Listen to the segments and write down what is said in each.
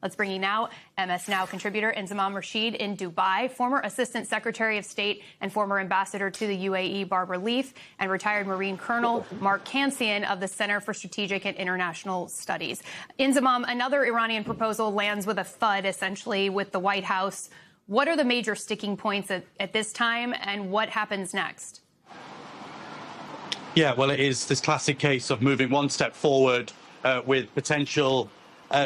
Let's bring you now MS Now contributor Inzamam Rashid in Dubai, former Assistant Secretary of State and former Ambassador to the UAE, Barbara Leaf, and retired Marine Colonel Mark Kansian of the Center for Strategic and International Studies. Inzamam, another Iranian proposal lands with a thud, essentially, with the White House. What are the major sticking points at this time, and what happens next? Yeah, well, it is this classic case of moving one step forward with potential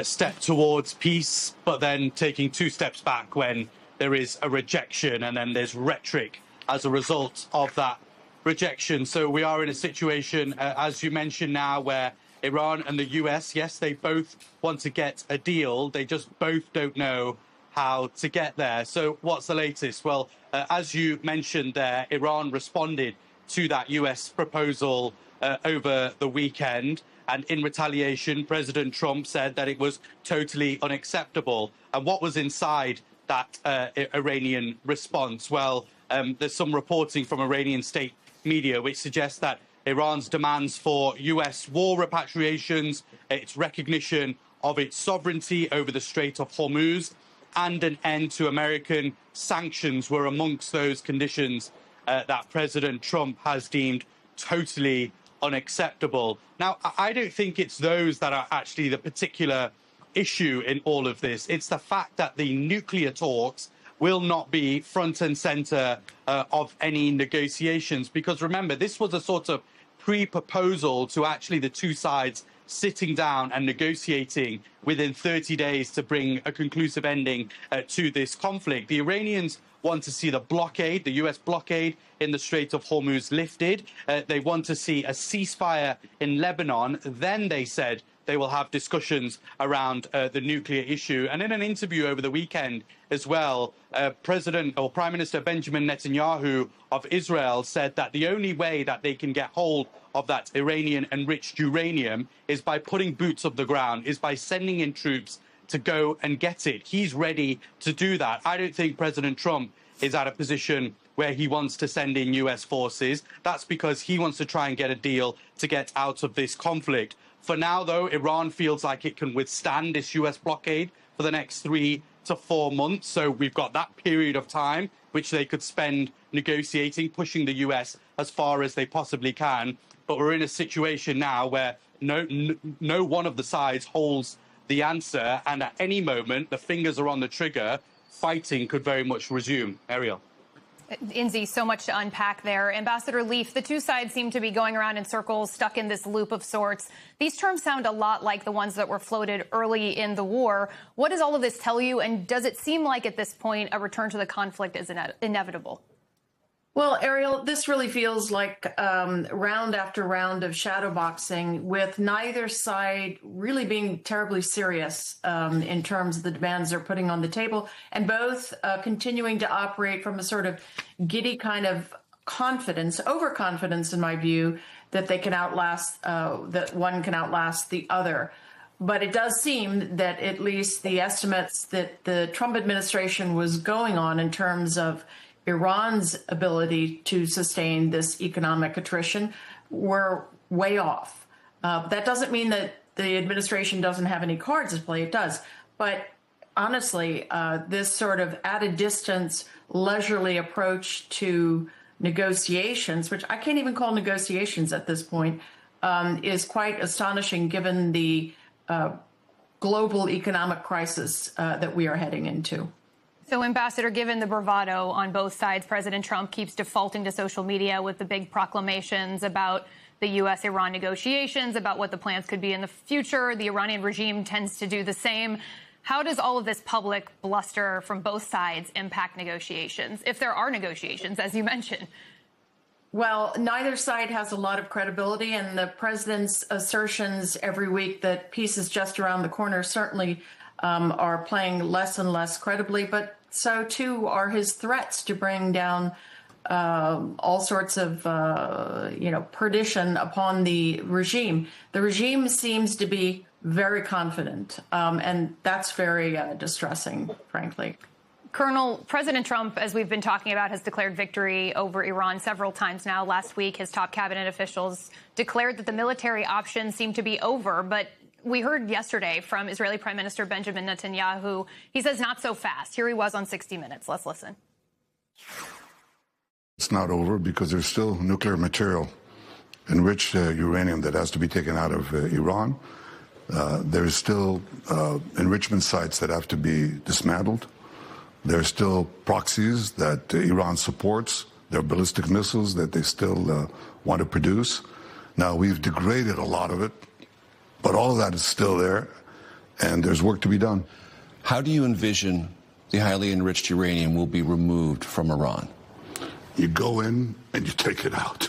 step towards peace, but then taking two steps back when there is a rejection, and then there's rhetoric as a result of that rejection. So we are in a situation, as you mentioned now, where Iran and the US, yes, they both want to get a deal. They just both don't know how to get there. So what's the latest? Well, as you mentioned there, Iran responded to that US proposal over the weekend. And in retaliation, President Trump said that it was totally unacceptable. And what was inside that Iranian response? Well, there's some reporting from Iranian state media which suggests that Iran's demands for US war repatriations, its recognition of its sovereignty over the Strait of Hormuz, and an end to American sanctions were amongst those conditions that President Trump has deemed totally unacceptable. Now, I don't think it's those that are actually the particular issue in all of this. It's the fact that the nuclear talks will not be front and center of any negotiations. Because remember, this was a sort of pre-proposal to actually the two sides sitting down and negotiating within 30 days to bring a conclusive ending to this conflict. The Iranians want to see the blockade, the US blockade in the Strait of Hormuz lifted. They want to see a ceasefire in Lebanon. Then they said they will have discussions around the nuclear issue. And in an interview over the weekend as well, Prime Minister Benjamin Netanyahu of Israel said that the only way that they can get hold of that Iranian enriched uranium is by putting boots on the ground, is by sending in troops to go and get it. He's ready to do that. I don't think President Trump is at a position where he wants to send in US forces. That's because he wants to try and get a deal to get out of this conflict. For now, though, Iran feels like it can withstand this US blockade for the next 3 to 4 months. So we've got that period of time which they could spend negotiating, pushing the US as far as they possibly can. But we're in a situation now where no one of the sides holds the answer, and at any moment the fingers are on the trigger. Fighting could very much resume. Ariel. Inzi, so much to unpack there. Ambassador Leaf, the two sides seem to be going around in circles, stuck in this loop of sorts. These terms sound a lot like the ones that were floated early in the war. What does all of this tell you, and does it seem like at this point a return to the conflict is inevitable? Well, Ariel, this really feels like round after round of shadowboxing, with neither side really being terribly serious in terms of the demands they're putting on the table, and both continuing to operate from a sort of giddy kind of confidence, overconfidence in my view, that they can outlast, that one can outlast the other. But it does seem that at least the estimates that the Trump administration was going on in terms of Iran's ability to sustain this economic attrition were way off. That doesn't mean that the administration doesn't have any cards to play. It does. But honestly, this sort of at a distance, leisurely approach to negotiations, which I can't even call negotiations at this point, is quite astonishing given the global economic crisis that we are heading into. So, Ambassador, given the bravado on both sides, President Trump keeps defaulting to social media with the big proclamations about the U.S.-Iran negotiations, about what the plans could be in the future. The Iranian regime tends to do the same. How does all of this public bluster from both sides impact negotiations, if there are negotiations, as you mentioned? Well, neither side has a lot of credibility, and the president's assertions every week that peace is just around the corner certainly are playing less and less credibly, but so too are his threats to bring down all sorts of, perdition upon the regime. The regime seems to be very confident, and that's very distressing, frankly. Colonel, President Trump, as we've been talking about, has declared victory over Iran several times now. Last week, his top cabinet officials declared that the military options seem to be over, but we heard yesterday from Israeli Prime Minister Benjamin Netanyahu. He says not so fast. Here he was on 60 Minutes. Let's listen. It's not over because there's still nuclear material, enriched uranium that has to be taken out of Iran. There's still enrichment sites that have to be dismantled. There's still proxies that Iran supports. There are ballistic missiles that they still want to produce. Now, we've degraded a lot of it, but all of that is still there, and there's work to be done. How do you envision the highly enriched uranium will be removed from Iran? You go in and you take it out.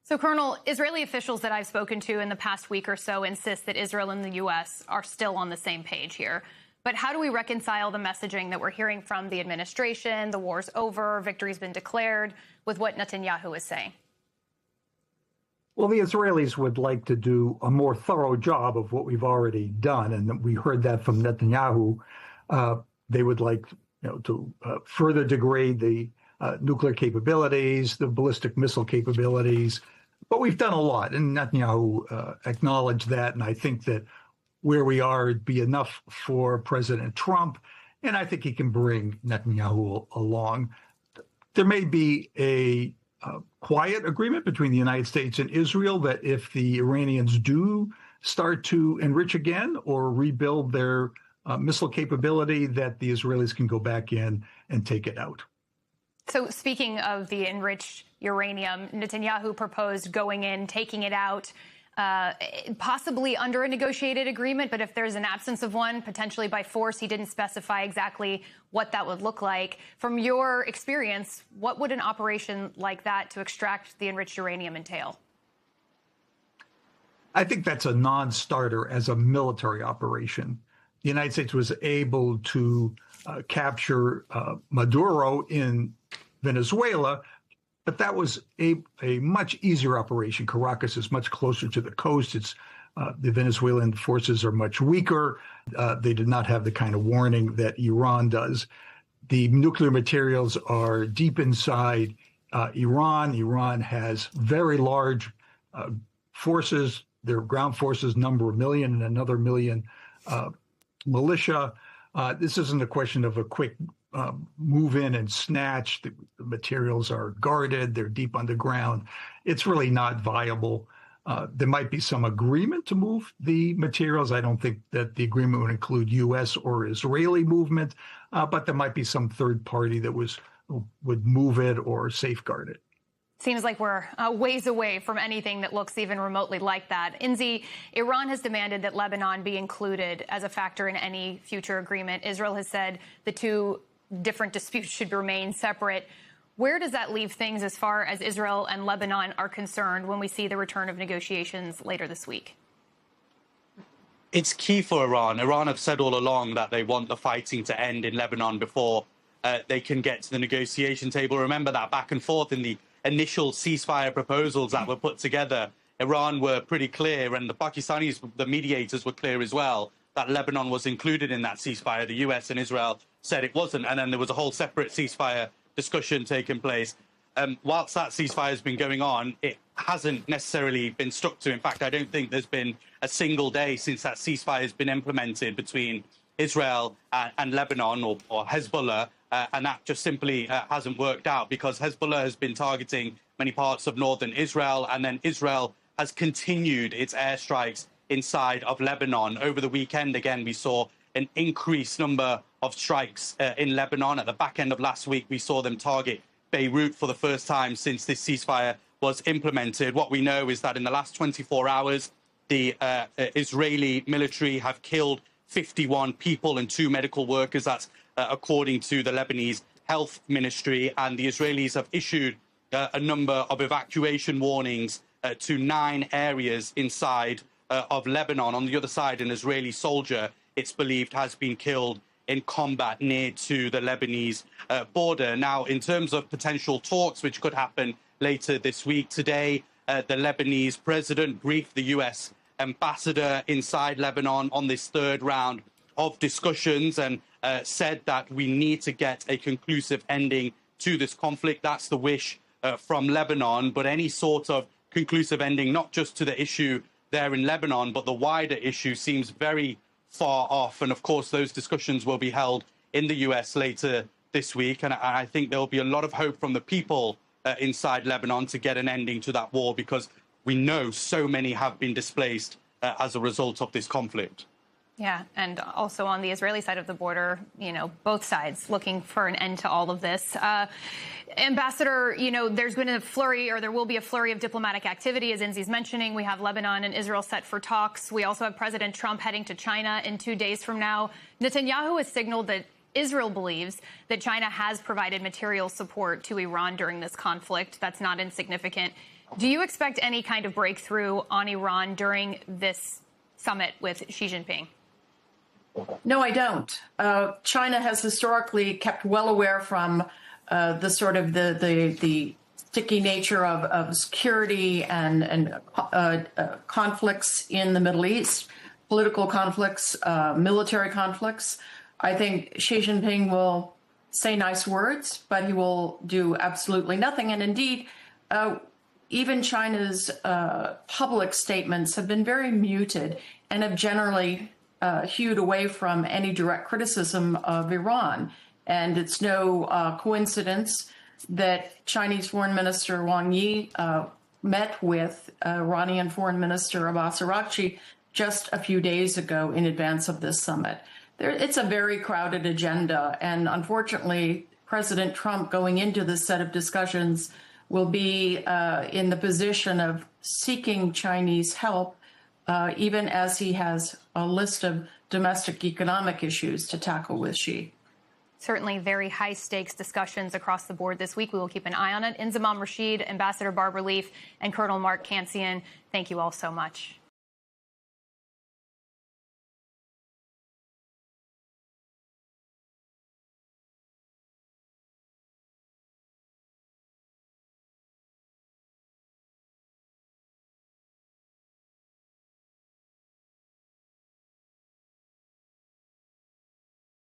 So, Colonel, Israeli officials that I've spoken to in the past week or so insist that Israel and the U.S. are still on the same page here. But how do we reconcile the messaging that we're hearing from the administration, the war's over, victory's been declared, with what Netanyahu is saying? Well, the Israelis would like to do a more thorough job of what we've already done, and we heard that from Netanyahu. They would like, to further degrade the nuclear capabilities, the ballistic missile capabilities. But we've done a lot, and Netanyahu acknowledged that, and I think that where we are would be enough for President Trump, and I think he can bring Netanyahu along. There may be a quiet agreement between the United States and Israel that if the Iranians do start to enrich again or rebuild their missile capability, that the Israelis can go back in and take it out. So speaking of the enriched uranium, Netanyahu proposed going in, taking it out, possibly under a negotiated agreement, but if there's an absence of one, potentially by force. He didn't specify exactly what that would look like. From your experience, what would an operation like that to extract the enriched uranium entail? I think that's a non-starter as a military operation. The United States was able to capture Maduro in Venezuela, but that was a much easier operation. Caracas is much closer to the coast. It's the Venezuelan forces are much weaker. They did not have the kind of warning that Iran does. The nuclear materials are deep inside Iran. Iran has very large forces. Their ground forces number 1 million and another 1 million militia. This isn't a question of a quick move in and snatch. The materials are guarded. They're deep underground. It's really not viable. There might be some agreement to move the materials. I don't think that the agreement would include U.S. or Israeli movement, but there might be some third party that would move it or safeguard it. Seems like we're ways away from anything that looks even remotely like that. Inzi, Iran has demanded that Lebanon be included as a factor in any future agreement. Israel has said the two different disputes should remain separate. Where does that leave things as far as Israel and Lebanon are concerned when we see the return of negotiations later this week? It's key for Iran. Iran have said all along that they want the fighting to end in Lebanon before they can get to the negotiation table. Remember that back and forth in the initial ceasefire proposals that were put together. Iran were pretty clear, and the Pakistanis, the mediators, were clear as well, that Lebanon was included in that ceasefire. The US and Israel said it wasn't, and then there was a whole separate ceasefire discussion taking place. Whilst that ceasefire has been going on, it hasn't necessarily been stuck to. In fact, I don't think there's been a single day since that ceasefire has been implemented between Israel and Lebanon or Hezbollah, and that just simply hasn't worked out because Hezbollah has been targeting many parts of northern Israel, and then Israel has continued its airstrikes inside of Lebanon. Over the weekend, again, we saw an increased number of strikes in Lebanon. At the back end of last week, we saw them target Beirut for the first time since this ceasefire was implemented. What we know is that in the last 24 hours, the Israeli military have killed 51 people and 2 medical workers. That's according to the Lebanese Health Ministry. And the Israelis have issued a number of evacuation warnings to 9 areas inside of Lebanon. On the other side, an Israeli soldier, it's believed, has been killed in combat near to the Lebanese border. Now, in terms of potential talks, which could happen later this week, today, the Lebanese president briefed the U.S. ambassador inside Lebanon on this third round of discussions and said that we need to get a conclusive ending to this conflict. That's the wish from Lebanon, but any sort of conclusive ending, not just to the issue there in Lebanon, but the wider issue seems very far off. And of course, those discussions will be held in the US later this week. And I think there will be a lot of hope from the people inside Lebanon to get an ending to that war, because we know so many have been displaced as a result of this conflict. Yeah, and also on the Israeli side of the border, both sides looking for an end to all of this. Ambassador, there's been a flurry, or there will be a flurry of diplomatic activity, as Inzi's mentioning. We have Lebanon and Israel set for talks. We also have President Trump heading to China in 2 days from now. Netanyahu has signaled that Israel believes that China has provided material support to Iran during this conflict. That's not insignificant. Do you expect any kind of breakthrough on Iran during this summit with Xi Jinping? No, I don't. China has historically kept well aware from the sort of the sticky nature of security and conflicts in the Middle East, political conflicts, military conflicts. I think Xi Jinping will say nice words, but he will do absolutely nothing. And indeed, even China's public statements have been very muted and have generally hewed away from any direct criticism of Iran. And it's no coincidence that Chinese Foreign Minister Wang Yi met with Iranian Foreign Minister Abbas Araghchi just a few days ago in advance of this summit. It's a very crowded agenda, and unfortunately, President Trump going into this set of discussions will be in the position of seeking Chinese help, even as he has a list of domestic economic issues to tackle with Xi. Certainly very high-stakes discussions across the board this week. We will keep an eye on it. Inzamam Rashid, Ambassador Barbara Leaf, and Colonel Mark Cancian, thank you all so much.